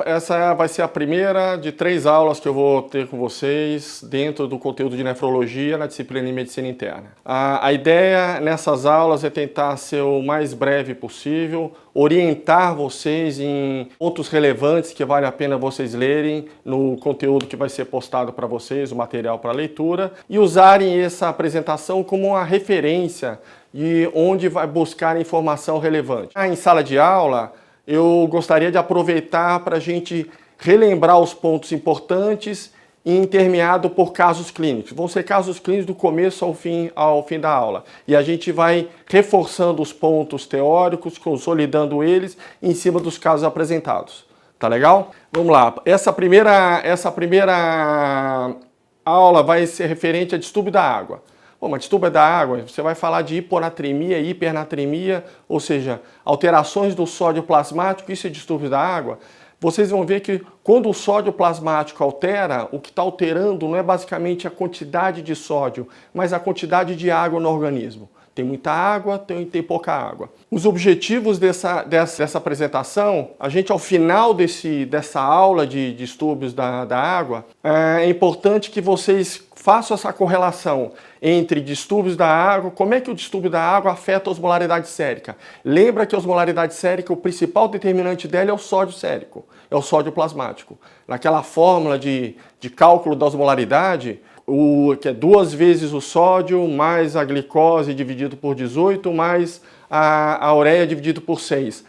Essa vai ser a primeira de 3 aulas que eu vou ter com vocês dentro do conteúdo de nefrologia na disciplina de medicina interna. A ideia nessas aulas é tentar ser o mais breve possível, orientar vocês em pontos relevantes que vale a pena vocês lerem no conteúdo que vai ser postado para vocês, o material para leitura, e usarem essa apresentação como uma referência de onde vai buscar informação relevante. Em sala de aula, eu gostaria de aproveitar para a gente relembrar os pontos importantes e intermeado por casos clínicos. Vão ser casos clínicos do começo ao fim da aula. E a gente vai reforçando os pontos teóricos, consolidando eles em cima dos casos apresentados. Tá legal? Vamos lá. Essa primeira aula vai ser referente a distúrbio da água. Bom, mas distúrbio da água, você vai falar de hiponatremia e hipernatremia, ou seja, alterações do sódio plasmático, isso é distúrbio da água. Vocês vão ver que quando o sódio plasmático altera, o que está alterando não é basicamente a quantidade de sódio, mas a quantidade de água no organismo. Tem muita água, tem pouca água. Os objetivos dessa apresentação, a gente ao final dessa aula de distúrbios da água, é importante que vocês façam essa correlação entre distúrbios da água, como é que o distúrbio da água afeta a osmolaridade sérica. Lembra que a osmolaridade sérica, o principal determinante dela é o sódio sérico, é o sódio plasmático. Naquela fórmula de cálculo da osmolaridade, que é 2 vezes o sódio mais a glicose dividido por 18 mais a ureia dividido por 6.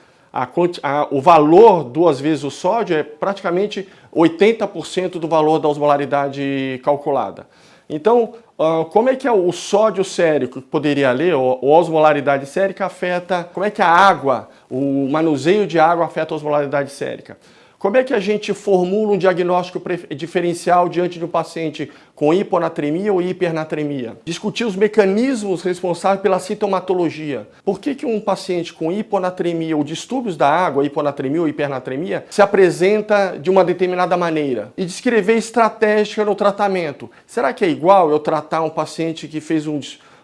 O valor 2 vezes o sódio é praticamente 80% do valor da osmolaridade calculada. Então, como é que o sódio sérico, que poderia ler, ou a osmolaridade sérica afeta, como é que a água, o manuseio de água afeta a osmolaridade sérica? Como é que a gente formula um diagnóstico diferencial diante de um paciente com hiponatremia ou hipernatremia? Discutir os mecanismos responsáveis pela sintomatologia. Por que um paciente com hiponatremia ou distúrbios da água, hiponatremia ou hipernatremia, se apresenta de uma determinada maneira? E descrever estratégia no tratamento. Será que é igual eu tratar um paciente que fez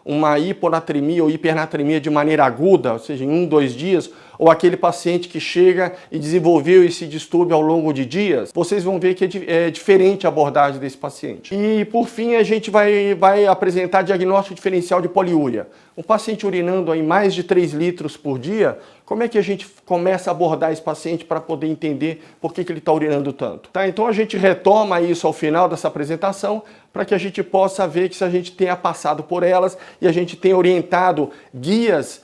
uma hiponatremia ou hipernatremia de maneira aguda, ou seja, em 1, 2 dias, ou aquele paciente que chega e desenvolveu esse distúrbio ao longo de dias? Vocês vão ver que é diferente a abordagem desse paciente. E, por fim, a gente vai apresentar diagnóstico diferencial de poliúria. Um paciente urinando aí mais de 3 litros por dia, como é que a gente começa a abordar esse paciente para poder entender por que ele está urinando tanto? Tá? Então a gente retoma isso ao final dessa apresentação para que a gente possa ver que se a gente tenha passado por elas e a gente tenha orientado guias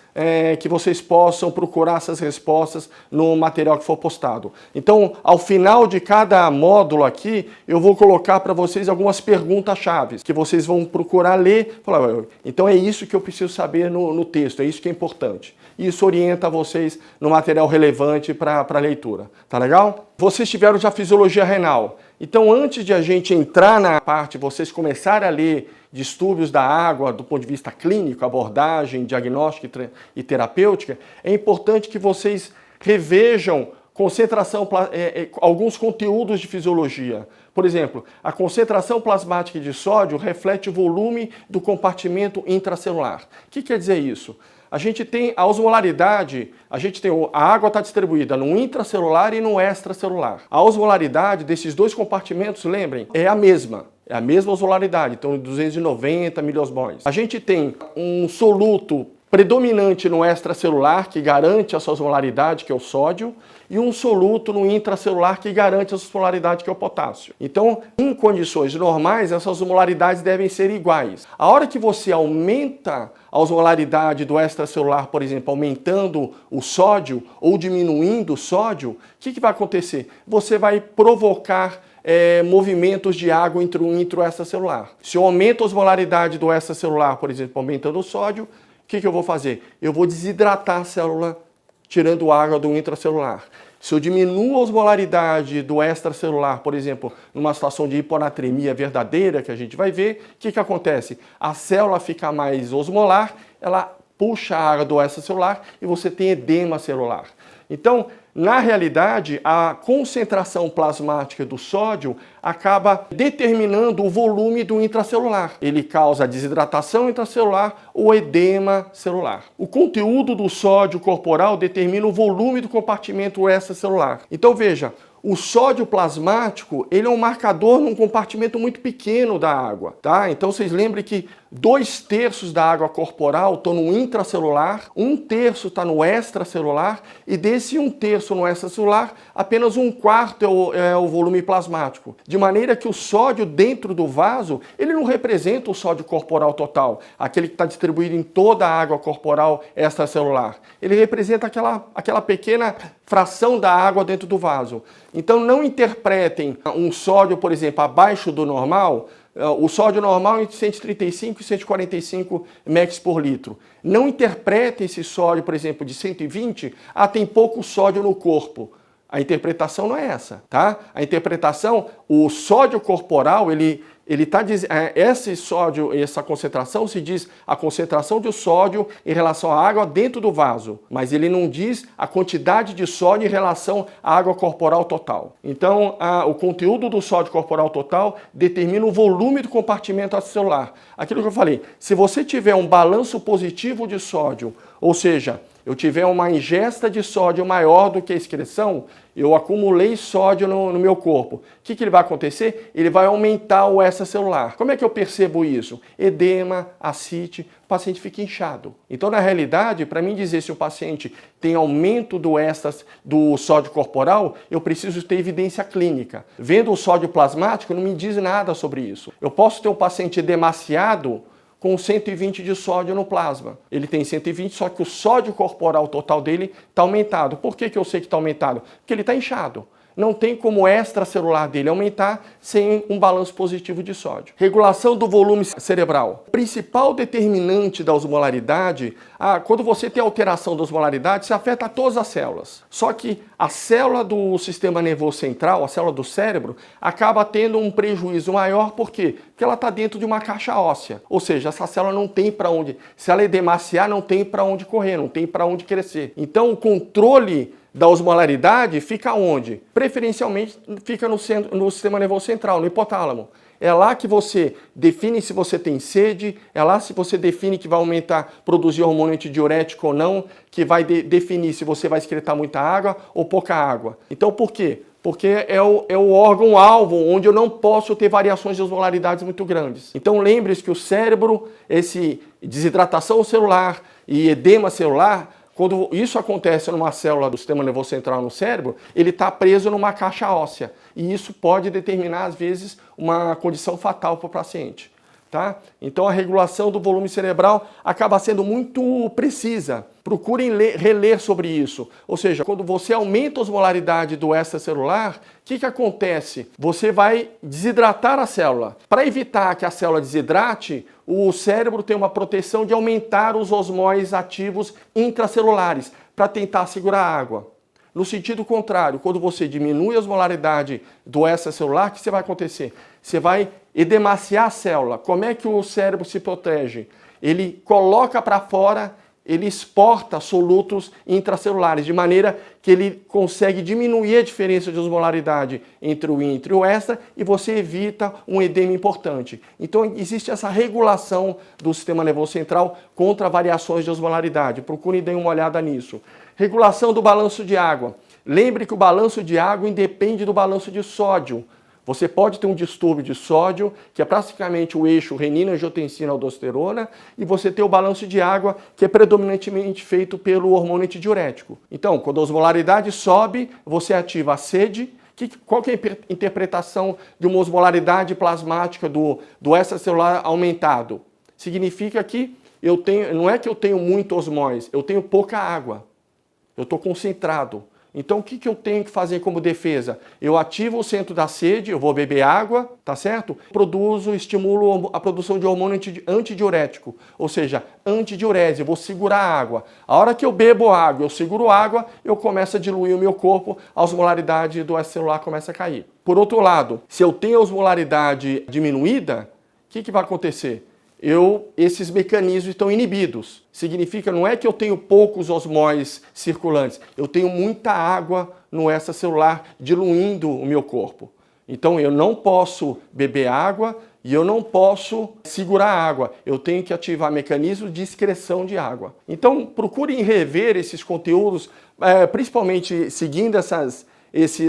que vocês possam procurar essas respostas no material que for postado. Então, ao final de cada módulo aqui, eu vou colocar para vocês algumas perguntas-chave que vocês vão procurar ler. Falar, então é isso que eu preciso saber no texto, é isso que é importante. Isso orienta vocês no material relevante para a leitura. Tá legal? Vocês tiveram já fisiologia renal. Então, antes de a gente entrar na parte, vocês começarem a ler distúrbios da água do ponto de vista clínico, abordagem, diagnóstica e terapêutica, é importante que vocês revejam alguns conteúdos de fisiologia. Por exemplo, a concentração plasmática de sódio reflete o volume do compartimento intracelular. O que quer dizer isso? A gente tem a osmolaridade, a água está distribuída no intracelular e no extracelular. A osmolaridade desses 2 compartimentos, lembrem, é a mesma osmolaridade, então 290 miliosmols. A gente tem um soluto predominante no extracelular, que garante a sua osmolaridade, que é o sódio, e um soluto no intracelular, que garante a sua osmolaridade, que é o potássio. Então, em condições normais, essas osmolaridades devem ser iguais. A hora que você aumenta a osmolaridade do extracelular, por exemplo, aumentando o sódio ou diminuindo o sódio, o que vai acontecer? Você vai provocar movimentos de água entre o intro e o extracelular. Se eu aumento a osmolaridade do extracelular, por exemplo, aumentando o sódio, o que eu vou fazer? Eu vou desidratar a célula, tirando água do intracelular. Se eu diminuo a osmolaridade do extracelular, por exemplo, numa situação de hiponatremia verdadeira, que a gente vai ver, o que acontece? A célula fica mais osmolar, ela puxa a água do extracelular e você tem edema celular. Então, na realidade, a concentração plasmática do sódio acaba determinando o volume do intracelular. Ele causa a desidratação intracelular ou edema celular. O conteúdo do sódio corporal determina o volume do compartimento extracelular. Então veja, O sódio plasmático, ele é um marcador num compartimento muito pequeno da água, tá? Então vocês lembrem que 2/3 da água corporal estão no intracelular, 1/3 está no extracelular, e desse 1/3 no extracelular, apenas 1/4 é o volume plasmático. De maneira que o sódio dentro do vaso, ele não representa o sódio corporal total, aquele que está distribuído em toda a água corporal extracelular. Ele representa aquela pequena fração da água dentro do vaso. Então não interpretem um sódio, por exemplo, abaixo do normal. O sódio normal é entre 135 e 145 mEq por litro. Não interpretem esse sódio, por exemplo, de 120, tem pouco sódio no corpo. A interpretação não é essa, tá? A interpretação, o sódio corporal, esse sódio, essa concentração se diz a concentração de sódio em relação à água dentro do vaso, mas ele não diz a quantidade de sódio em relação à água corporal total. Então, o conteúdo do sódio corporal total determina o volume do compartimento celular. Aquilo que eu falei, se você tiver um balanço positivo de sódio, ou seja, eu tiver uma ingesta de sódio maior do que a excreção, eu acumulei sódio no meu corpo. O que ele vai acontecer? Ele vai aumentar o extracelular. Como é que eu percebo isso? Edema, ascite, o paciente fica inchado. Então, na realidade, para mim dizer se o paciente tem aumento do sódio corporal, eu preciso ter evidência clínica. Vendo o sódio plasmático, não me diz nada sobre isso. Eu posso ter um paciente edemaciado com 120 de sódio no plasma. Ele tem 120, só que o sódio corporal total dele está aumentado. Por que eu sei que está aumentado? Porque ele está inchado. Não tem como o extracelular dele aumentar sem um balanço positivo de sódio. Regulação do volume cerebral. O principal determinante da osmolaridade, quando você tem alteração da osmolaridade, se afeta todas as células. Só que a célula do sistema nervoso central, a célula do cérebro, acaba tendo um prejuízo maior. Por quê? Porque ela está dentro de uma caixa óssea. Ou seja, essa célula não tem para onde. Se ela edemaciar, não tem para onde correr, não tem para onde crescer. Então, o controle da osmolaridade fica onde? Preferencialmente fica no sistema nervoso central, no hipotálamo. É lá que você define se você tem sede, é lá se você define que vai produzir hormônio antidiurético ou não, que vai definir se você vai excretar muita água ou pouca água. Então por quê? Porque é o órgão-alvo onde eu não posso ter variações de osmolaridades muito grandes. Então lembre-se que o cérebro, esse desidratação celular e edema celular, quando isso acontece numa célula do sistema nervoso central no cérebro, ele está preso numa caixa óssea. E isso pode determinar, às vezes, uma condição fatal para o paciente. Tá? Então a regulação do volume cerebral acaba sendo muito precisa. Procurem reler sobre isso. Ou seja, quando você aumenta a osmolaridade do extracelular, o que acontece? Você vai desidratar a célula. Para evitar que a célula desidrate, o cérebro tem uma proteção de aumentar os osmóis ativos intracelulares para tentar segurar a água. No sentido contrário, quando você diminui a osmolaridade do extracelular, o que vai acontecer? Você vai edemaciar a célula. Como é que o cérebro se protege? Ele coloca para fora, ele exporta solutos intracelulares, de maneira que ele consegue diminuir a diferença de osmolaridade entre o intra e o extra e você evita um edema importante. Então existe essa regulação do sistema nervoso central contra variações de osmolaridade. Procurem dar uma olhada nisso. Regulação do balanço de água. Lembre que o balanço de água independe do balanço de sódio. Você pode ter um distúrbio de sódio, que é praticamente o eixo renina-angiotensina-aldosterona, e você tem o balanço de água, que é predominantemente feito pelo hormônio antidiurético. Então, quando a osmolaridade sobe, você ativa a sede. Qual que é a interpretação de uma osmolaridade plasmática do extracelular aumentado? Significa que não é que eu tenho muito osmose, eu tenho pouca água. Eu estou concentrado. Então, o que eu tenho que fazer como defesa? Eu ativo o centro da sede, eu vou beber água, tá certo? Estimulo a produção de hormônio antidiurético, ou seja, antidiurese, eu vou segurar a água. A hora que eu bebo água, eu seguro água, eu começo a diluir o meu corpo, a osmolaridade do extracelular começa a cair. Por outro lado, se eu tenho a osmolaridade diminuída, o que vai acontecer? Esses mecanismos estão inibidos. Significa, não é que eu tenho poucos osmóis circulantes, eu tenho muita água no extracelular diluindo o meu corpo. Então eu não posso beber água e eu não posso segurar a água. Eu tenho que ativar mecanismos de excreção de água. Então procurem rever esses conteúdos, principalmente seguindo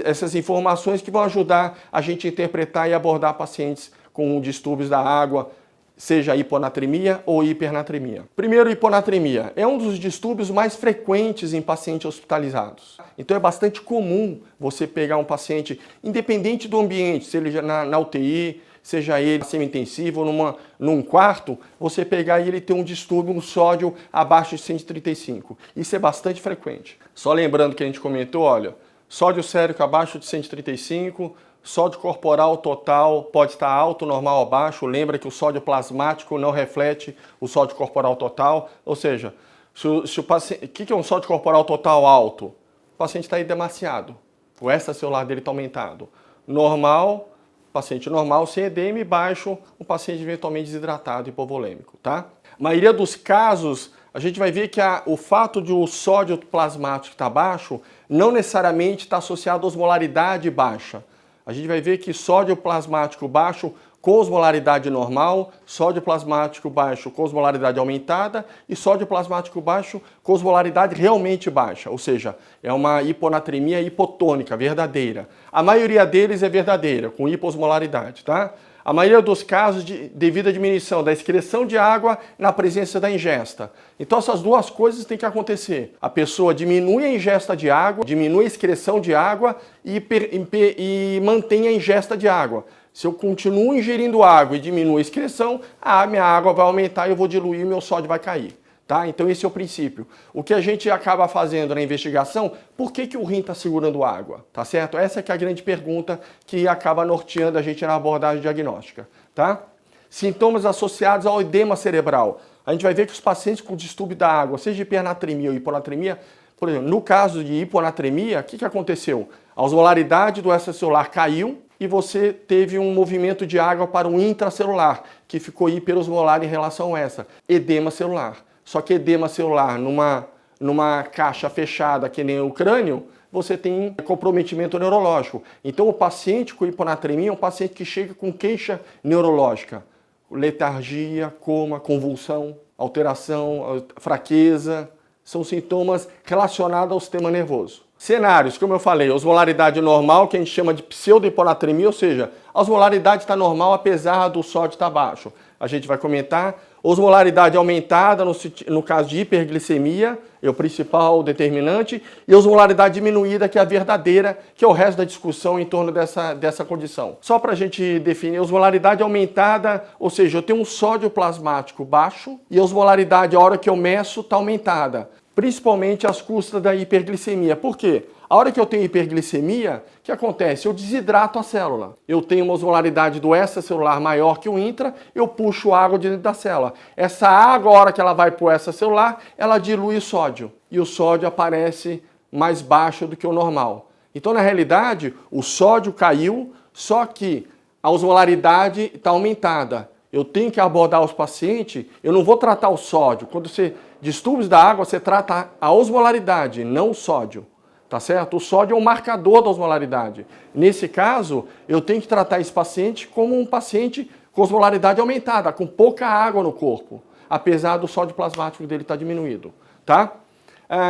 essas informações que vão ajudar a gente a interpretar e abordar pacientes com distúrbios da água, seja hiponatremia ou hipernatremia. Primeiro, hiponatremia é um dos distúrbios mais frequentes em pacientes hospitalizados. Então é bastante comum você pegar um paciente, independente do ambiente, seja na UTI, seja ele semi-intensivo ou num quarto, você pegar e ele ter um distúrbio, um sódio abaixo de 135. Isso é bastante frequente. Só lembrando que a gente comentou, olha, sódio sérico abaixo de 135, sódio corporal total pode estar alto, normal ou baixo. Lembra que o sódio plasmático não reflete o sódio corporal total. Ou seja, se o paciente, o que é um sódio corporal total alto? O paciente está edemaciado, o extracelular dele está aumentado. Normal, paciente normal, sem edema, e baixo, um paciente eventualmente desidratado e hipovolêmico, tá? A maioria dos casos, a gente vai ver que o fato de o sódio plasmático estar baixo não necessariamente está associado à osmolaridade baixa. A gente vai ver que sódio plasmático baixo com osmolaridade normal, sódio plasmático baixo com osmolaridade aumentada e sódio plasmático baixo com osmolaridade realmente baixa, ou seja, é uma hiponatremia hipotônica, verdadeira. A maioria deles é verdadeira, com hiposmolaridade, tá? A maioria dos casos devido à diminuição da excreção de água na presença da ingesta. Então essas duas coisas têm que acontecer. A pessoa diminui a ingesta de água, diminui a excreção de água e mantém a ingesta de água. Se eu continuo ingerindo água e diminuo a excreção, a minha água vai aumentar e eu vou diluir e meu sódio vai cair. Tá? Então esse é o princípio. O que a gente acaba fazendo na investigação, por que o rim está segurando água? Tá certo? Essa que é a grande pergunta que acaba norteando a gente na abordagem diagnóstica. Tá? Sintomas associados ao edema cerebral. A gente vai ver que os pacientes com distúrbio da água, seja hipernatremia ou hiponatremia, por exemplo, no caso de hiponatremia, o que aconteceu? A osmolaridade do extracelular caiu e você teve um movimento de água para o intracelular, que ficou hiperosmolar em relação a essa. Edema celular. Só que edema celular numa caixa fechada, que nem o crânio, você tem comprometimento neurológico. Então o paciente com hiponatremia é um paciente que chega com queixa neurológica. Letargia, coma, convulsão, alteração, fraqueza, são sintomas relacionados ao sistema nervoso. Cenários, como eu falei, osmolaridade normal, que a gente chama de pseudo-hiponatremia, ou seja, a osmolaridade está normal apesar do sódio estar baixo. A gente vai comentar. Osmolaridade aumentada no caso de hiperglicemia, é o principal determinante, e osmolaridade diminuída, que é a verdadeira, que é o resto da discussão em torno dessa condição. Só para a gente definir, osmolaridade aumentada, ou seja, eu tenho um sódio plasmático baixo e a osmolaridade, a hora que eu meço, está aumentada. Principalmente às custas da hiperglicemia. Por quê? A hora que eu tenho hiperglicemia, o que acontece? Eu desidrato a célula. Eu tenho uma osmolaridade do extracelular maior que o intra, eu puxo água dentro da célula. Essa água, a hora que ela vai para o extracelular, ela dilui o sódio. E o sódio aparece mais baixo do que o normal. Então, na realidade, o sódio caiu, só que a osmolaridade está aumentada. Eu tenho que abordar os pacientes, eu não vou tratar o sódio. Quando você distúrbios da água, você trata a osmolaridade, não o sódio. Tá certo? O sódio é um marcador da osmolaridade. Nesse caso, eu tenho que tratar esse paciente como um paciente com osmolaridade aumentada, com pouca água no corpo, apesar do sódio plasmático dele estar diminuído. Tá?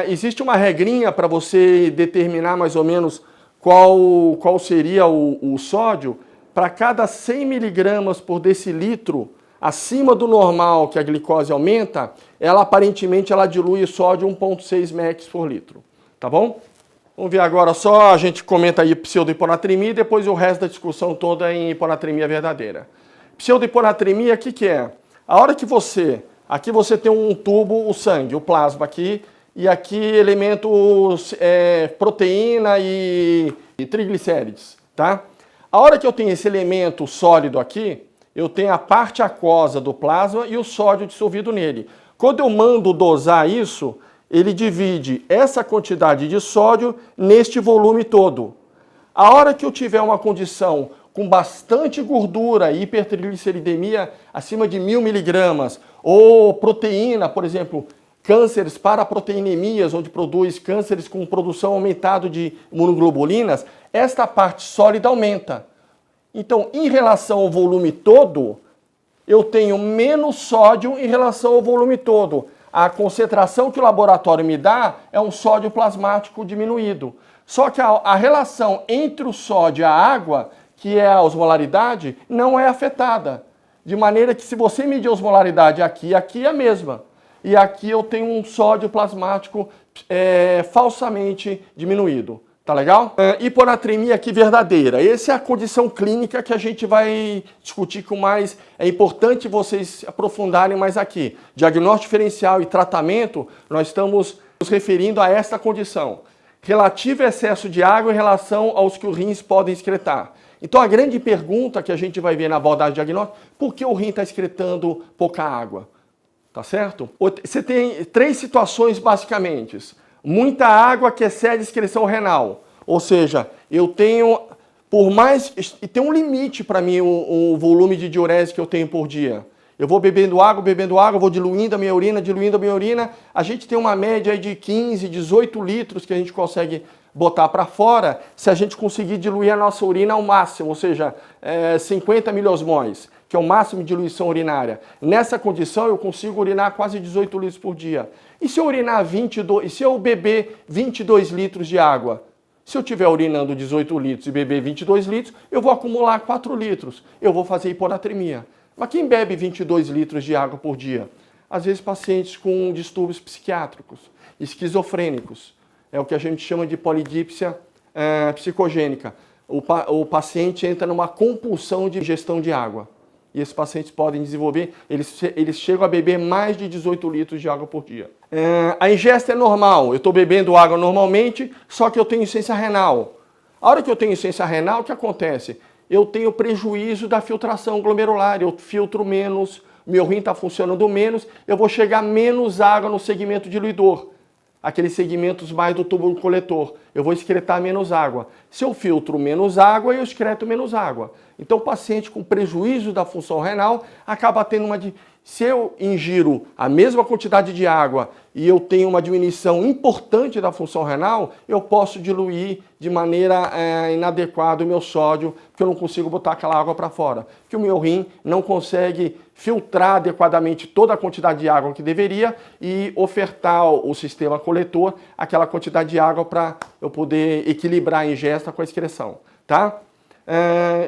Existe uma regrinha para você determinar mais ou menos qual seria o sódio. Para cada 100 miligramas por decilitro acima do normal, que a glicose aumenta, ela aparentemente dilui o sódio 1,6 mEq por litro. Tá bom? Vamos ver agora só, a gente comenta aí pseudo-hiponatremia e depois o resto da discussão toda em hiponatremia verdadeira. Pseudo-hiponatremia, o que é? A hora que aqui você tem um tubo, o sangue, o plasma aqui, e aqui elementos, proteína e triglicérides, tá? A hora que eu tenho esse elemento sólido aqui, eu tenho a parte aquosa do plasma e o sódio dissolvido nele. Quando eu mando dosar isso, ele divide essa quantidade de sódio neste volume todo. A hora que eu tiver uma condição com bastante gordura, hipertrigliceridemia acima de 1000 miligramas, ou proteína, por exemplo, cânceres paraproteinemias, onde produz cânceres com produção aumentada de imunoglobulinas, esta parte sólida aumenta. Então, em relação ao volume todo, eu tenho menos sódio em relação ao volume todo. A concentração que o laboratório me dá é um sódio plasmático diminuído. Só que a relação entre o sódio e a água, que é a osmolaridade, não é afetada. De maneira que se você medir a osmolaridade aqui é a mesma. E aqui eu tenho um sódio plasmático falsamente diminuído. Tá legal? Hiponatremia aqui verdadeira. Essa é a condição clínica que a gente vai discutir com mais. É importante vocês aprofundarem mais aqui. Diagnóstico diferencial e tratamento, nós estamos nos referindo a esta condição. Relativo excesso de água em relação aos que os rins podem excretar. Então a grande pergunta que a gente vai ver na abordagem diagnóstica, por que o rim está excretando pouca água? Tá certo? Você tem 3 situações basicamente. Muita água que excede a excreção renal. Ou seja, eu tenho, tem um limite para mim o volume de diurese que eu tenho por dia. Eu vou bebendo água, vou diluindo a minha urina. A gente tem uma média aí de 15, 18 litros que a gente consegue botar para fora se a gente conseguir diluir a nossa urina ao máximo, ou seja, 50 miliosmóis, que é o máximo de diluição urinária. Nessa condição eu consigo urinar quase 18 litros por dia. E se eu urinar se eu beber 22 litros de água? Se eu estiver urinando 18 litros e beber 22 litros, eu vou acumular 4 litros. Eu vou fazer hiponatremia. Mas quem bebe 22 litros de água por dia? Às vezes pacientes com distúrbios psiquiátricos, esquizofrênicos. É o que a gente chama de polidípsia psicogênica. O paciente entra numa compulsão de ingestão de água. E esses pacientes podem desenvolver, eles chegam a beber mais de 18 litros de água por dia. A ingesta é normal, eu estou bebendo água normalmente, só que eu tenho insuficiência renal. A hora que eu tenho insuficiência renal, o que acontece? Eu tenho prejuízo da filtração glomerular, eu filtro menos, meu rim está funcionando menos, eu vou chegar menos água no segmento diluidor. Aqueles segmentos mais do túbulo coletor. Eu vou excretar menos água. Se eu filtro menos água, eu excreto menos água. Então o paciente com prejuízo da função renal acaba tendo Se eu ingiro a mesma quantidade de água e eu tenho uma diminuição importante da função renal, eu posso diluir de maneira inadequada o meu sódio, porque eu não consigo botar aquela água para fora. Porque o meu rim não consegue filtrar adequadamente toda a quantidade de água que deveria e ofertar ao sistema coletor aquela quantidade de água para eu poder equilibrar a ingesta com a excreção, tá?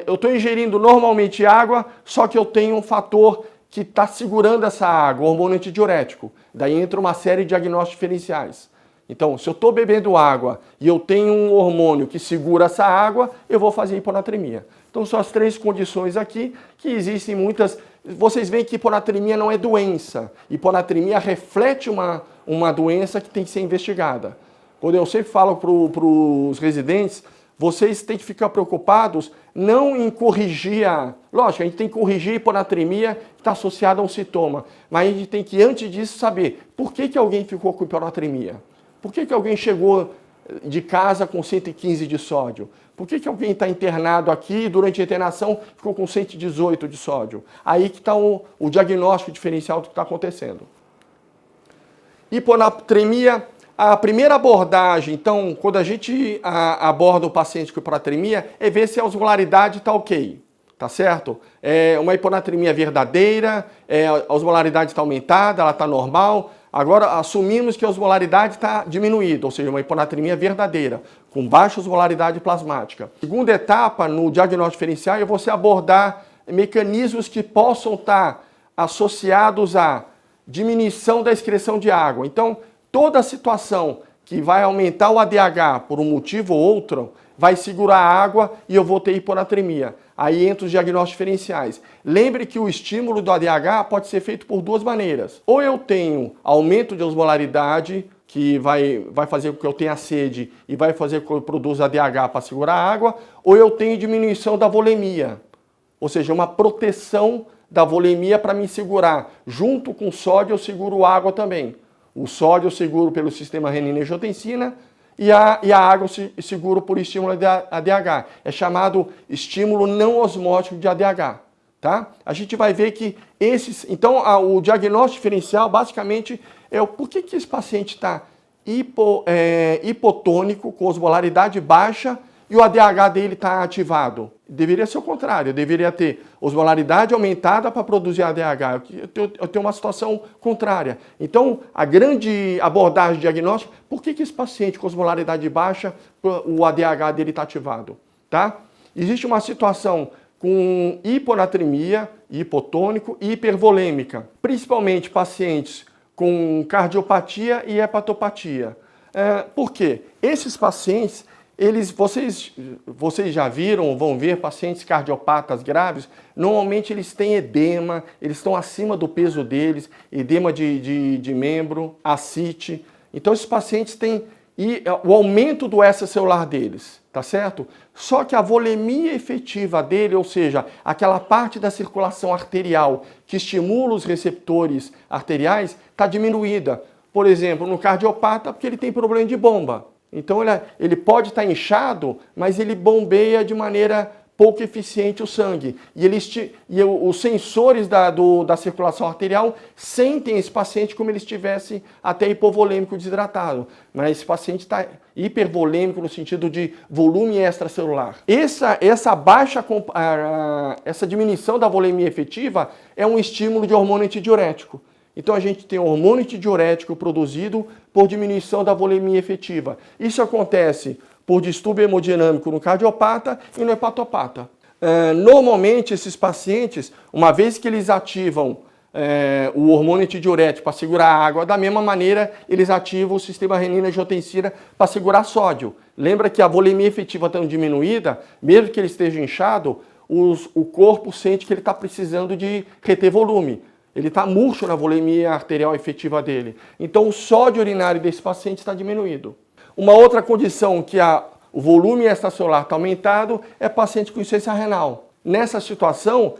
Eu estou ingerindo normalmente água, só que eu tenho um fator que está segurando essa água, o hormônio antidiurético. Daí entra uma série de diagnósticos diferenciais. Então, se eu estou bebendo água e eu tenho um hormônio que segura essa água, eu vou fazer hiponatremia. Então, são as 3 condições aqui, que existem muitas. Vocês veem que hiponatremia não é doença. Hiponatremia reflete uma doença que tem que ser investigada. Quando eu sempre falo para os residentes, vocês têm que ficar preocupados não em corrigir Lógico, a gente tem que corrigir a hiponatremia que está associada a um sintoma. Mas a gente tem que, antes disso, saber por que alguém ficou com hiponatremia. Por que alguém chegou de casa com 115 de sódio? Por que alguém está internado aqui e durante a internação ficou com 118 de sódio? Aí que está o diagnóstico diferencial do que está acontecendo. Hiponatremia. A primeira abordagem, então, quando a gente aborda o paciente com hiponatremia, é ver se a osmolaridade está ok, tá certo? É uma hiponatremia verdadeira, a osmolaridade está aumentada, ela está normal. Agora, assumimos que a osmolaridade está diminuída, ou seja, uma hiponatremia verdadeira, com baixa osmolaridade plasmática. Segunda etapa, no diagnóstico diferencial, é você abordar mecanismos que possam estar associados à diminuição da excreção de água. Então, toda situação que vai aumentar o ADH por um motivo ou outro, vai segurar a água e eu vou ter hiponatremia. Aí entra os diagnósticos diferenciais. Lembre que o estímulo do ADH pode ser feito por 2 maneiras. Ou eu tenho aumento de osmolaridade, que vai fazer com que eu tenha sede e vai fazer com que eu produza ADH para segurar a água, ou eu tenho diminuição da volemia, ou seja, uma proteção da volemia para me segurar. Junto com o sódio eu seguro água também. O sódio eu seguro pelo sistema renina-angiotensina e a água eu seguro por estímulo de ADH. É chamado estímulo não osmótico de ADH. Tá? A gente vai ver que Então, o diagnóstico diferencial basicamente é por que esse paciente está hipotônico, com osmolaridade baixa e o ADH dele está ativado? Deveria ser o contrário, deveria ter osmolaridade aumentada para produzir ADH. Eu tenho uma situação contrária. Então, a grande abordagem diagnóstica, por que esse paciente com osmolaridade baixa, o ADH dele está ativado? Tá? Existe uma situação com hiponatremia, hipotônico e hipervolêmica, principalmente pacientes com cardiopatia e hepatopatia. Por quê? Esses pacientes, vocês já viram, vão ver pacientes cardiopatas graves, normalmente eles têm edema, eles estão acima do peso deles, edema de membro, ascite. Então esses pacientes têm o aumento do extracelular deles, tá certo? Só que a volemia efetiva dele, ou seja, aquela parte da circulação arterial que estimula os receptores arteriais, está diminuída. Por exemplo, no cardiopata, porque ele tem problema de bomba. Então ele pode estar inchado, mas ele bombeia de maneira pouco eficiente o sangue. E os sensores da circulação arterial sentem esse paciente como ele estivesse até hipovolêmico desidratado. Mas esse paciente está hipervolêmico no sentido de volume extracelular. Essa diminuição da volemia efetiva é um estímulo de hormônio antidiurético. Então a gente tem hormônio antidiurético produzido por diminuição da volemia efetiva. Isso acontece por distúrbio hemodinâmico no cardiopata e no hepatopata. Normalmente esses pacientes, uma vez que eles ativam o hormônio antidiurético para segurar a água, da mesma maneira eles ativam o sistema renina-angiotensina para segurar sódio. Lembra que a volemia efetiva estando diminuída, mesmo que ele esteja inchado, o corpo sente que ele está precisando de reter volume. Ele está murcho na volemia arterial efetiva dele. Então o sódio urinário desse paciente está diminuído. Uma outra condição que o volume extracelular está aumentado é paciente com insuficiência renal. Nessa situação,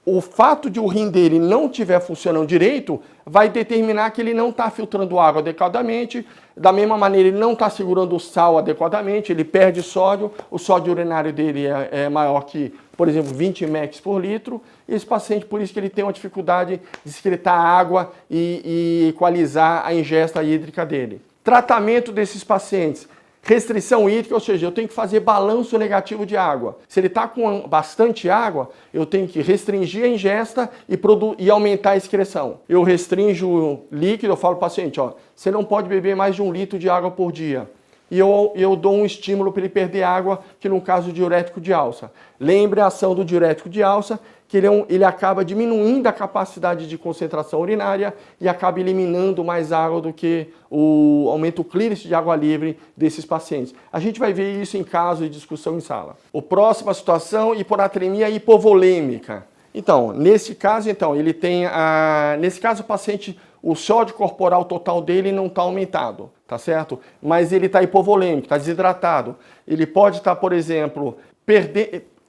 o fato de o rim dele não estiver funcionando direito vai determinar que ele não está filtrando água adequadamente, da mesma maneira ele não está segurando o sal adequadamente, ele perde sódio, o sódio urinário dele é maior que, por exemplo, 20 mEq por litro, e esse paciente, por isso que ele tem uma dificuldade de excretar água e equalizar a ingesta hídrica dele. Tratamento desses pacientes. Restrição hídrica, ou seja, eu tenho que fazer balanço negativo de água. Se ele está com bastante água, eu tenho que restringir a ingesta e aumentar a excreção. Eu restringo líquido, eu falo para o paciente, você não pode beber mais de 1 litro de água por dia. E eu dou um estímulo para ele perder água, que no caso do diurético de alça. Lembre a ação do diurético de alça, que ele acaba diminuindo a capacidade de concentração urinária e acaba eliminando mais água do que aumenta o clearance de água livre desses pacientes. A gente vai ver isso em caso de discussão em sala. A próxima situação, hiponatremia hipovolêmica. Então, nesse caso, ele tem nesse caso o paciente, o sódio corporal total dele não está aumentado, tá certo? Mas ele está hipovolêmico, está desidratado. Ele pode estar, por exemplo,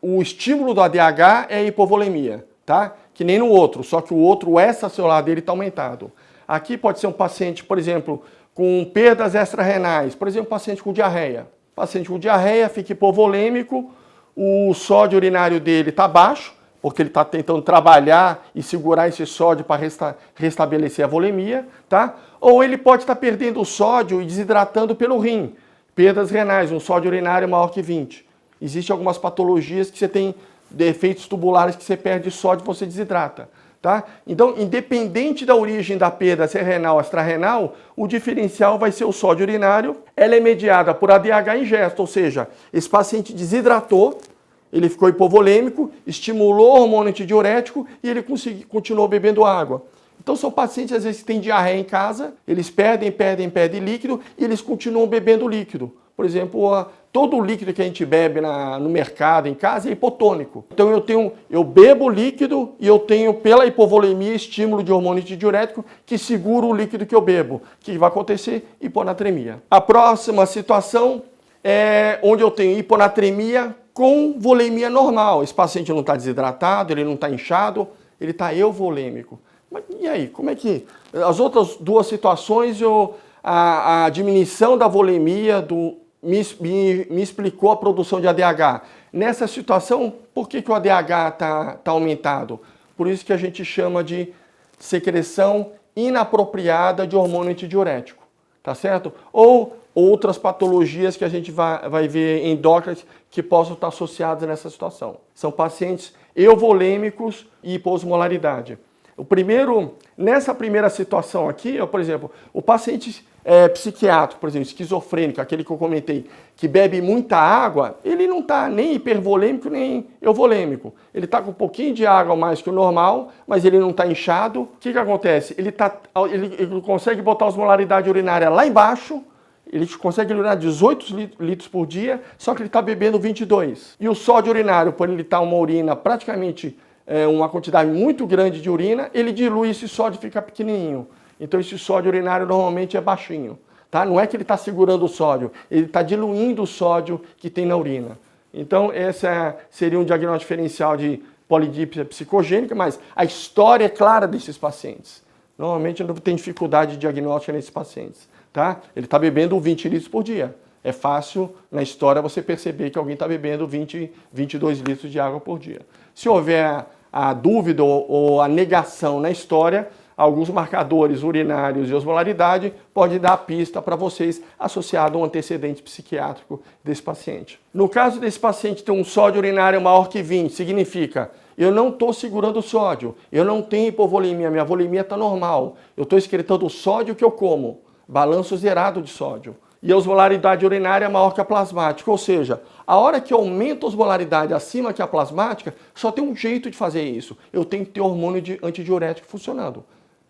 o estímulo do ADH é a hipovolemia, tá? Que nem no outro, só que o outro extracelular dele está aumentado. Aqui pode ser um paciente, por exemplo, com perdas extrarrenais, por exemplo, paciente com diarreia. Paciente com diarreia fica hipovolêmico, o sódio urinário dele está baixo, porque ele está tentando trabalhar e segurar esse sódio para restabelecer a volemia, tá? Ou ele pode estar perdendo o sódio e desidratando pelo rim. Perdas renais, um sódio urinário maior que 20. Existem algumas patologias que você tem defeitos tubulares que você perde sódio e você desidrata, tá? Então, independente da origem da perda, se é renal ou extrarrenal, o diferencial vai ser o sódio urinário. Ela é mediada por ADH ingesto, ou seja, esse paciente desidratou, ele ficou hipovolêmico, estimulou o hormônio antidiurético e ele continuou bebendo água. Então são pacientes, às vezes, que têm diarreia em casa, eles perdem líquido e eles continuam bebendo líquido. Por exemplo, todo o líquido que a gente bebe no mercado, em casa, é hipotônico. Então eu bebo líquido e eu tenho, pela hipovolemia, estímulo de hormônio antidiurético que segura o líquido que eu bebo. O que vai acontecer? Hiponatremia. A próxima situação é onde eu tenho hiponatremia com volemia normal. Esse paciente não está desidratado, ele não está inchado, ele está euvolêmico. Mas e aí, como é que... As outras duas situações, a diminuição da volemia me explicou a produção de ADH. Nessa situação, por que o ADH está aumentado? Por isso que a gente chama de secreção inapropriada de hormônio antidiurético. tá certo? Ou outras patologias que a gente vai ver endócrinas que possam estar associadas nessa situação. São pacientes euvolêmicos e hiposmolaridade. Nessa primeira situação aqui, por exemplo, o paciente psiquiátrico, por exemplo, esquizofrênico, aquele que eu comentei, que bebe muita água, ele não está nem hipervolêmico nem euvolêmico. Ele está com um pouquinho de água a mais que o normal, mas ele não está inchado. O que acontece? Ele consegue botar a osmolaridade urinária lá embaixo, ele consegue urinar 18 litros por dia, só que ele está bebendo 22. E o sódio urinário, por ele estar uma urina praticamente uma quantidade muito grande de urina, ele dilui esse sódio e fica pequenininho. Então esse sódio urinário normalmente é baixinho. Tá? Não é que ele está segurando o sódio, ele está diluindo o sódio que tem na urina. Então esse seria um diagnóstico diferencial de polidipsia psicogênica, mas a história é clara desses pacientes. Normalmente não tem dificuldade de diagnóstica nesses pacientes. Tá? Ele está bebendo 20 litros por dia. É fácil na história você perceber que alguém está bebendo 22 litros de água por dia. Se houver a dúvida ou a negação na história, alguns marcadores urinários e osmolaridade podem dar pista para vocês associado a um antecedente psiquiátrico desse paciente. No caso desse paciente ter um sódio urinário maior que 20, significa eu não estou segurando o sódio, eu não tenho hipovolemia, minha volemia está normal, eu estou excretando o sódio que eu como, balanço zerado de sódio. E a osmolaridade urinária é maior que a plasmática, ou seja, a hora que eu aumento a osmolaridade acima que a plasmática, só tem um jeito de fazer isso. Eu tenho que ter hormônio antidiurético funcionando.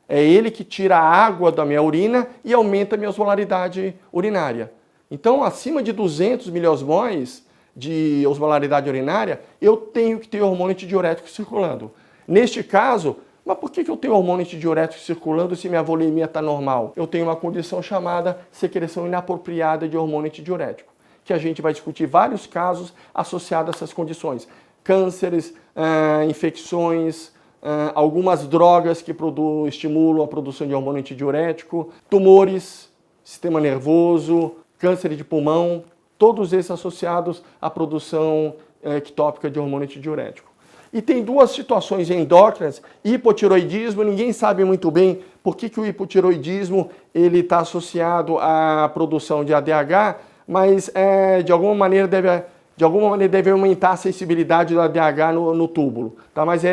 É ele que tira a água da minha urina e aumenta a minha osmolaridade urinária. Então, acima de 200 miliosmóis de osmolaridade urinária, eu tenho que ter hormônio antidiurético circulando. Neste caso, mas por que eu tenho hormônio antidiurético circulando se minha volemia está normal? Eu tenho uma condição chamada secreção inapropriada de hormônio antidiurético, que a gente vai discutir vários casos associados a essas condições. Cânceres, infecções, algumas drogas que estimulam a produção de hormônio antidiurético, tumores, sistema nervoso, câncer de pulmão, todos esses associados à produção ectópica de hormônio antidiurético. E tem duas situações endócrinas, hipotiroidismo, ninguém sabe muito bem por que o hipotiroidismo está associado à produção de ADH, mas de alguma maneira deve aumentar a sensibilidade do ADH no túbulo. Tá? Mas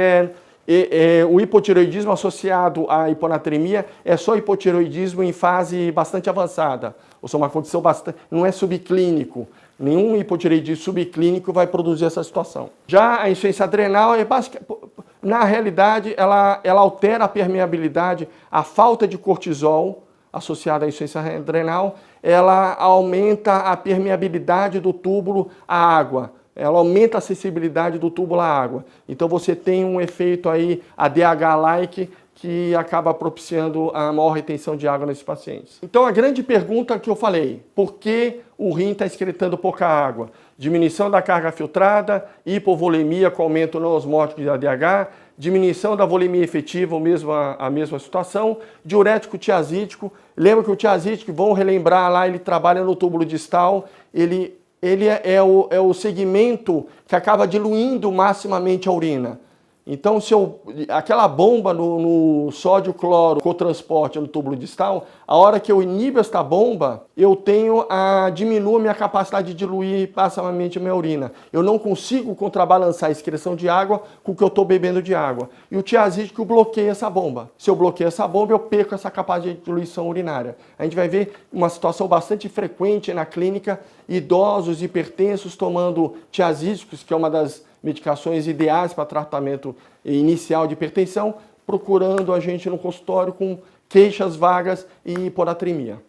o hipotiroidismo associado à hiponatremia é só hipotiroidismo em fase bastante avançada, ou seja, uma condição não é subclínico. Nenhum hipotireoidismo subclínico vai produzir essa situação. Já a insuficiência adrenal, na realidade, ela altera a permeabilidade, a falta de cortisol associada à insuficiência adrenal, ela aumenta a permeabilidade do túbulo à água, ela aumenta a acessibilidade do túbulo à água. Então você tem um efeito aí ADH-like, que acaba propiciando a maior retenção de água nesses pacientes. Então a grande pergunta que eu falei, por que o rim está excretando pouca água? Diminuição da carga filtrada, hipovolemia com aumento não osmótico de ADH, diminuição da volemia efetiva, a mesma situação, diurético tiazídico. Lembra que o tiazídico, vão relembrar lá, ele trabalha no túbulo distal, ele é o segmento que acaba diluindo maximamente a urina. Então, aquela bomba no sódio-cloro cotransporte no túbulo distal, a hora que eu inibo esta bomba, eu diminuo a minha capacidade de diluir passivamente a minha urina. Eu não consigo contrabalançar a excreção de água com o que eu estou bebendo de água. E o tiazídico bloqueia essa bomba. Se eu bloqueio essa bomba, eu perco essa capacidade de diluição urinária. A gente vai ver uma situação bastante frequente na clínica, idosos hipertensos tomando tiazídicos, que é uma das medicações ideais para tratamento inicial de hipertensão, procurando a gente no consultório com queixas vagas e hiponatremia.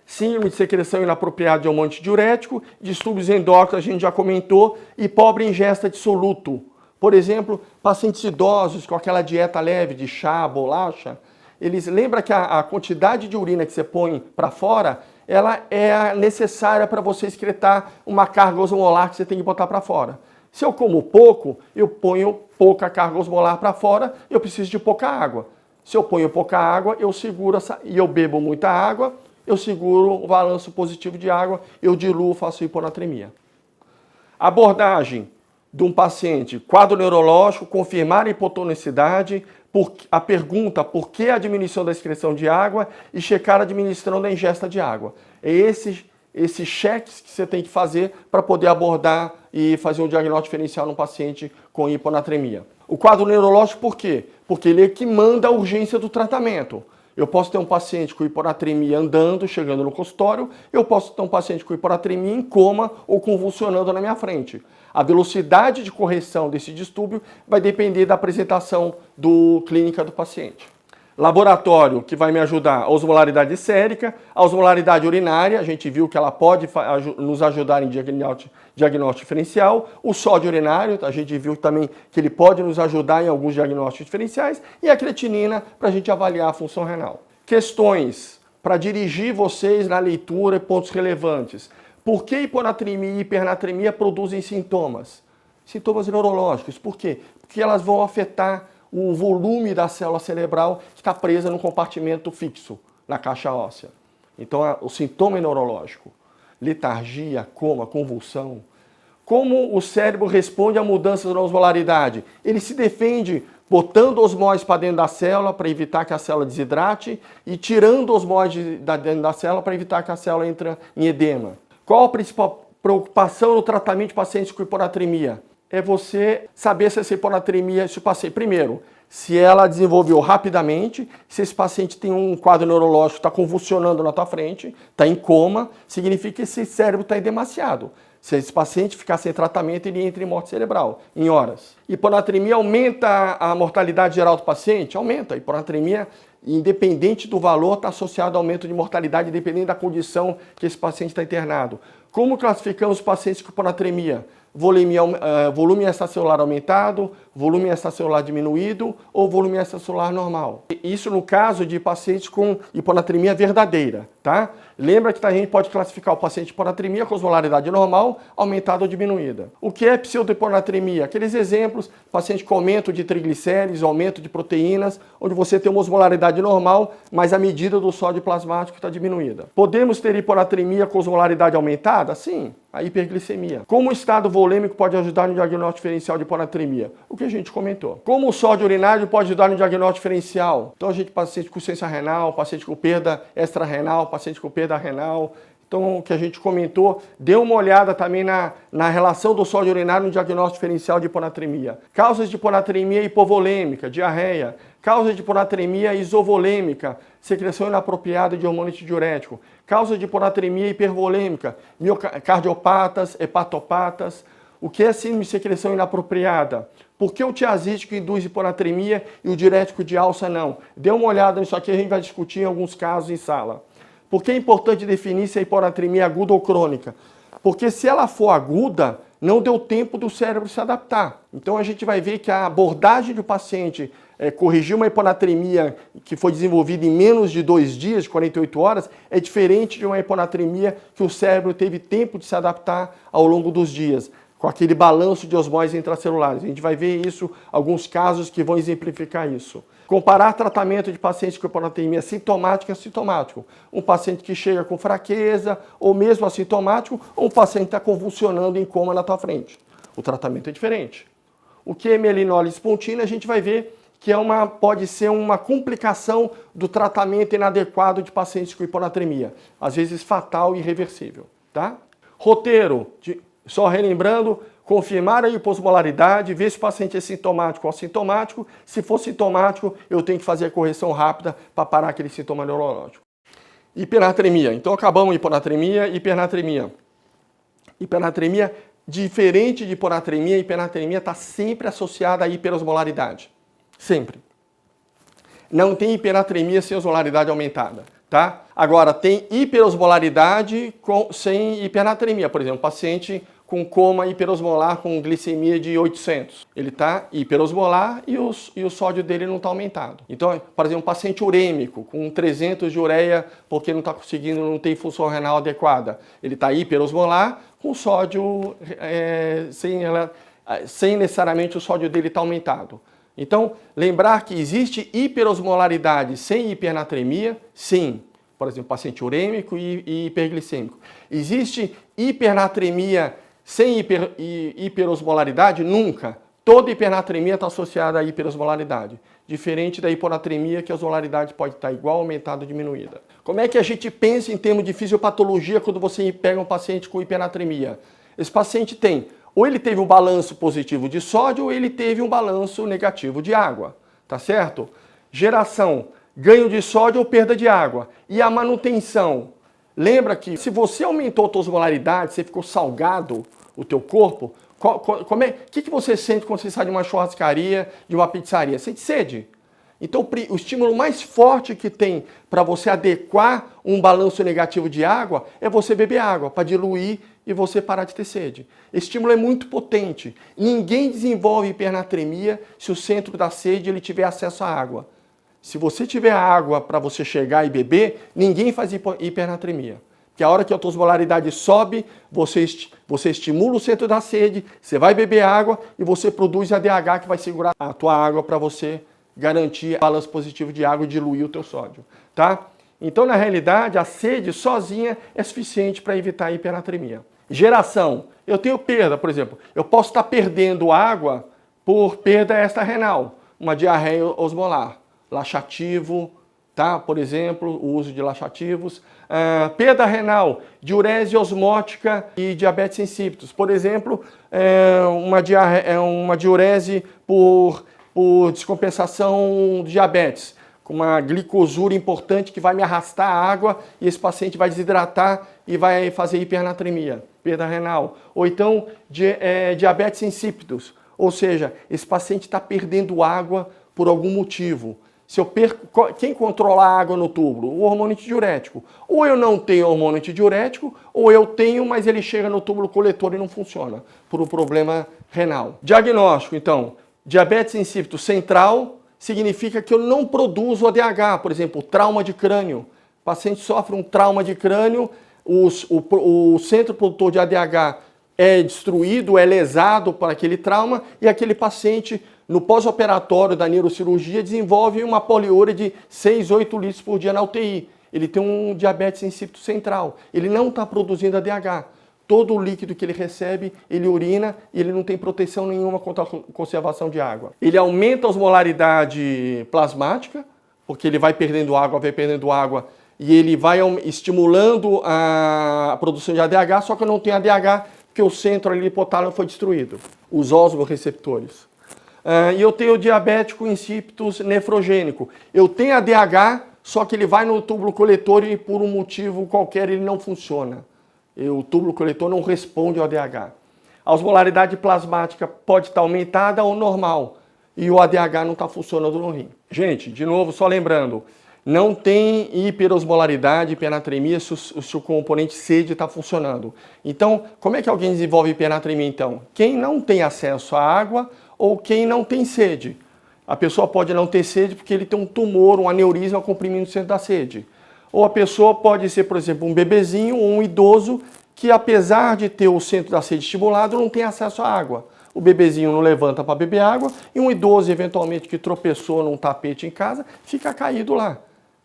Síndrome de secreção inapropriada de hormônio antidiurético, distúrbios endócrinos, a gente já comentou, e pobre ingesta de soluto. Por exemplo, pacientes idosos com aquela dieta leve de chá, bolacha, lembra que a quantidade de urina que você põe para fora, ela é necessária para você excretar uma carga osmolar que você tem que botar para fora. Se eu como pouco, eu ponho pouca carga osmolar para fora, eu preciso de pouca água. Se eu ponho pouca água, eu seguro e eu bebo muita água, eu seguro o balanço positivo de água, eu diluo, faço hiponatremia. Abordagem de um paciente, quadro neurológico, confirmar a hipotonicidade a pergunta por que a diminuição da excreção de água e checar a diminuição da ingesta de água. É esses cheques que você tem que fazer para poder abordar e fazer um diagnóstico diferencial num paciente com hiponatremia. O quadro neurológico, por quê? Porque ele é que manda a urgência do tratamento. Eu posso ter um paciente com hiponatremia andando, chegando no consultório, eu posso ter um paciente com hiponatremia em coma ou convulsionando na minha frente. A velocidade de correção desse distúrbio vai depender da apresentação clínica do paciente. Laboratório, que vai me ajudar, a osmolaridade sérica, a osmolaridade urinária, a gente viu que ela pode nos ajudar em diagnóstico diferencial, o sódio urinário, a gente viu também que ele pode nos ajudar em alguns diagnósticos diferenciais, e a creatinina para a gente avaliar a função renal. Questões para dirigir vocês na leitura e pontos relevantes. Por que hiponatremia e hipernatremia produzem sintomas? Sintomas neurológicos. Por quê? Porque elas vão afetar o volume da célula cerebral que está presa num compartimento fixo, na caixa óssea. Então, o sintoma é neurológico. Letargia, coma, convulsão. Como o cérebro responde a mudanças na osmolaridade? Ele se defende botando osmose para dentro da célula para evitar que a célula desidrate e tirando osmose dentro da célula para evitar que a célula entre em edema. Qual a principal preocupação no tratamento de pacientes com hiponatremia? É você saber se essa hiponatremia, se o paciente, primeiro, se ela desenvolveu rapidamente, se esse paciente tem um quadro neurológico, está convulsionando na tua frente, está em coma, significa que esse cérebro está edemaciado. Se esse paciente ficar sem tratamento, ele entra em morte cerebral, em horas. Hiponatremia aumenta a mortalidade geral do paciente? Aumenta. A hiponatremia, independente do valor, está associado ao aumento de mortalidade, dependendo da condição que esse paciente está internado. Como classificamos os pacientes com hiponatremia? Volume extracelular aumentado, volume extracelular diminuído ou volume extracelular normal. Isso no caso de pacientes com hiponatremia verdadeira, tá? Lembra que a gente pode classificar o paciente de hiponatremia com osmolaridade normal, aumentada ou diminuída. O que é pseudohiponatremia? Aqueles exemplos, paciente com aumento de triglicérides, aumento de proteínas, onde você tem uma osmolaridade normal, mas a medida do sódio plasmático está diminuída. Podemos ter hiponatremia com osmolaridade aumentada? Sim. A hiperglicemia. Como o estado volêmico pode ajudar no diagnóstico diferencial de hiponatremia? O que a gente comentou. Como o sódio urinário pode ajudar no diagnóstico diferencial? Então, paciente com insuficiência renal, paciente com perda extrarrenal, paciente com perda renal. Então, o que a gente comentou, dê uma olhada também na relação do sódio urinário no diagnóstico diferencial de hiponatremia. Causas de hiponatremia hipovolêmica, diarreia. Causas de hiponatremia isovolêmica, secreção inapropriada de hormônio antidiurético. Causas de hiponatremia hipervolêmica, miocardiopatas, hepatopatas. O que é síndrome de secreção inapropriada? Por que o tiazídico induz hiponatremia e o diurético de alça não? Dê uma olhada nisso aqui, a gente vai discutir em alguns casos em sala. Por que é importante definir se a hiponatremia é aguda ou crônica? Porque se ela for aguda, não deu tempo do cérebro se adaptar. Então a gente vai ver que a abordagem do paciente corrigir uma hiponatremia que foi desenvolvida em menos de 2 dias, de 48 horas, é diferente de uma hiponatremia que o cérebro teve tempo de se adaptar ao longo dos dias, com aquele balanço de osmose intracelulares. A gente vai ver isso, alguns casos que vão exemplificar isso. Comparar tratamento de pacientes com hiponatremia sintomática e assintomático. Um paciente que chega com fraqueza, ou mesmo assintomático, ou um paciente que está convulsionando em coma na tua frente. O tratamento é diferente. O que é mielinólise espontânea, a gente vai ver que pode ser uma complicação do tratamento inadequado de pacientes com hiponatremia. Às vezes fatal e irreversível. Tá? Roteiro, só relembrando, confirmar a hiposmolaridade, ver se o paciente é sintomático ou assintomático. Se for sintomático, eu tenho que fazer a correção rápida para parar aquele sintoma neurológico. Hipernatremia. Então acabamos hiponatremia e hipernatremia. Hipernatremia, diferente de hiponatremia, hipernatremia está sempre associada à hiperosmolaridade. Sempre. Não tem hipernatremia sem osmolaridade aumentada, tá? Agora, tem hiperosmolaridade sem hipernatremia. Por exemplo, paciente com coma hiperosmolar com glicemia de 800. Ele está hiperosmolar e o sódio dele não está aumentado. Então, por exemplo, um paciente urêmico com 300 de ureia porque não está conseguindo, não tem função renal adequada. Ele está hiperosmolar com sódio, sem necessariamente o sódio dele estar aumentado. Então, lembrar que existe hiperosmolaridade sem hipernatremia, sim. Por exemplo, paciente urêmico e hiperglicêmico. Existe hipernatremia sem hiperosmolaridade? Nunca. Toda hipernatremia está associada à hiperosmolaridade, diferente da hiponatremia, que a osmolaridade pode estar igual, aumentada ou diminuída. Como é que a gente pensa em termos de fisiopatologia quando você pega um paciente com hipernatremia? Esse paciente tem, ou ele teve um balanço positivo de sódio, ou ele teve um balanço negativo de água, tá certo? Geração, ganho de sódio ou perda de água. E a manutenção, lembra que se você aumentou a tua osmolaridade, você ficou salgado, o teu corpo, o que você sente quando você sai de uma churrascaria, de uma pizzaria? Sente sede. Então, o estímulo mais forte que tem para você adequar um balanço negativo de água é você beber água, para diluir e você parar de ter sede. Esse estímulo é muito potente. Ninguém desenvolve hipernatremia se o centro da sede ele tiver acesso à água. Se você tiver água para você chegar e beber, ninguém faz hipernatremia. Que a hora que a tua osmolaridade sobe, você estimula o centro da sede, você vai beber água e você produz ADH que vai segurar a tua água para você garantir balanço positivo de água e diluir o teu sódio, tá? Então, na realidade, a sede sozinha é suficiente para evitar a hipernatremia. Geração. Eu tenho perda, por exemplo, eu posso estar perdendo água por perda extra-renal, uma diarreia osmolar, laxativo, tá? Por exemplo, o uso de laxativos. Perda renal, diurese osmótica e diabetes insípidos. Por exemplo, uma diurese por descompensação de diabetes, com uma glicosura importante que vai me arrastar a água e esse paciente vai desidratar e vai fazer hipernatremia, perda renal. Ou então, diabetes insípidos, ou seja, esse paciente está perdendo água por algum motivo. Se eu perco, quem controla a água no túbulo? O hormônio antidiurético. Ou eu não tenho hormônio antidiurético, ou eu tenho, mas ele chega no túbulo coletor e não funciona, por um problema renal. Diagnóstico, então, diabetes insípido central significa que eu não produzo ADH, por exemplo, trauma de crânio. O paciente sofre um trauma de crânio, o centro produtor de ADH é destruído, é lesado por aquele trauma e aquele paciente, no pós-operatório da neurocirurgia, desenvolve uma poliúria de 6, 8 litros por dia na UTI. Ele tem um diabetes insípido central. Ele não está produzindo ADH. Todo o líquido que ele recebe, ele urina e ele não tem proteção nenhuma contra a conservação de água. Ele aumenta a osmolaridade plasmática, porque ele vai perdendo água e ele vai estimulando a produção de ADH, só que não tem ADH porque o centro ali hipotálamo foi destruído. Os osmorreceptores. E eu tenho diabético insípidos nefrogênico. Eu tenho ADH, só que ele vai no túbulo coletor e por um motivo qualquer ele não funciona. O túbulo coletor não responde ao ADH. A osmolaridade plasmática pode estar aumentada ou normal. E o ADH não está funcionando no rim. Gente, de novo, só lembrando, não tem hiperosmolaridade, hipernatremia se o componente sede está funcionando. Então, como é que alguém desenvolve hipernatremia então? Quem não tem acesso à água ou quem não tem sede. A pessoa pode não ter sede porque ele tem um tumor, um aneurisma comprimindo o centro da sede. Ou a pessoa pode ser, por exemplo, um bebezinho ou um idoso que, apesar de ter o centro da sede estimulado, não tem acesso à água. O bebezinho não levanta para beber água e um idoso, eventualmente, que tropeçou num tapete em casa, fica caído lá.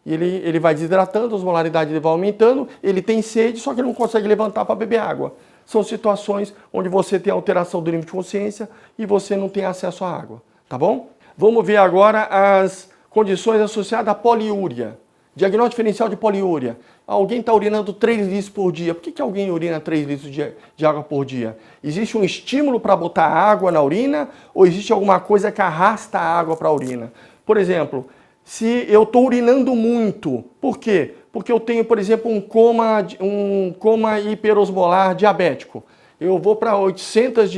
E ele vai desidratando, a osmolaridade dele vai aumentando, ele tem sede, só que ele não consegue levantar para beber água. São situações onde você tem alteração do nível de consciência e você não tem acesso à água, tá bom? Vamos ver agora as condições associadas à poliúria. Diagnóstico diferencial de poliúria. Alguém está urinando 3 litros por dia. Por que alguém urina 3 litros de água por dia? Existe um estímulo para botar água na urina ou existe alguma coisa que arrasta a água para a urina? Por exemplo, se eu estou urinando muito, por quê? Porque eu tenho, por exemplo, um coma hiperosmolar diabético. Eu vou para 800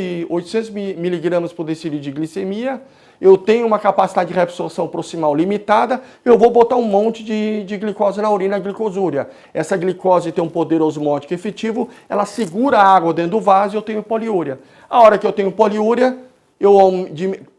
miligramas por decilitro de glicemia, eu tenho uma capacidade de reabsorção proximal limitada, eu vou botar um monte de glicose na urina, a glicosúria. Essa glicose tem um poder osmótico efetivo, ela segura a água dentro do vaso e eu tenho poliúria. A hora que eu tenho poliúria, eu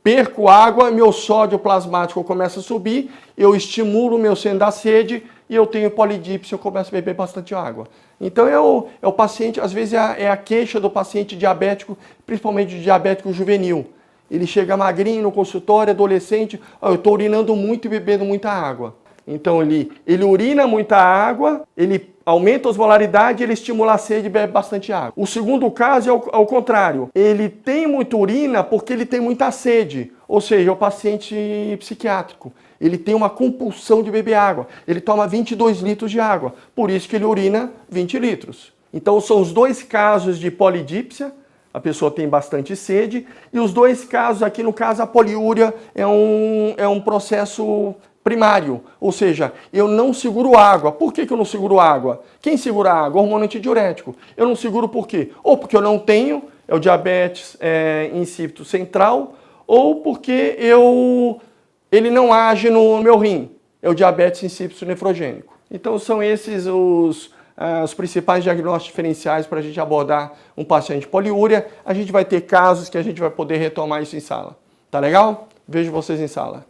perco água, meu sódio plasmático começa a subir, eu estimulo o meu centro da sede e eu tenho polidipsia, eu começo a beber bastante água. Então é o paciente, às vezes é a queixa do paciente diabético, principalmente diabético juvenil. Ele chega magrinho no consultório, adolescente, eu estou urinando muito e bebendo muita água. Então ele urina muita água, ele aumenta a osmolaridade, ele estimula a sede e bebe bastante água. O segundo caso é ao contrário. Ele tem muita urina porque ele tem muita sede. Ou seja, é o paciente psiquiátrico. Ele tem uma compulsão de beber água. Ele toma 22 litros de água. Por isso que ele urina 20 litros. Então são os dois casos de polidípsia. A pessoa tem bastante sede. E os dois casos aqui, no caso, a poliúria é um processo primário, ou seja, eu não seguro água. Por que eu não seguro água? Quem segura água? Hormônio antidiurético. Eu não seguro por quê? Ou porque eu não tenho, é o diabetes insípido central, ou porque ele não age no meu rim, é o diabetes insípido nefrogênico. Então são esses os principais diagnósticos diferenciais para a gente abordar um paciente poliúria. A gente vai ter casos que a gente vai poder retomar isso em sala. Tá legal? Vejo vocês em sala.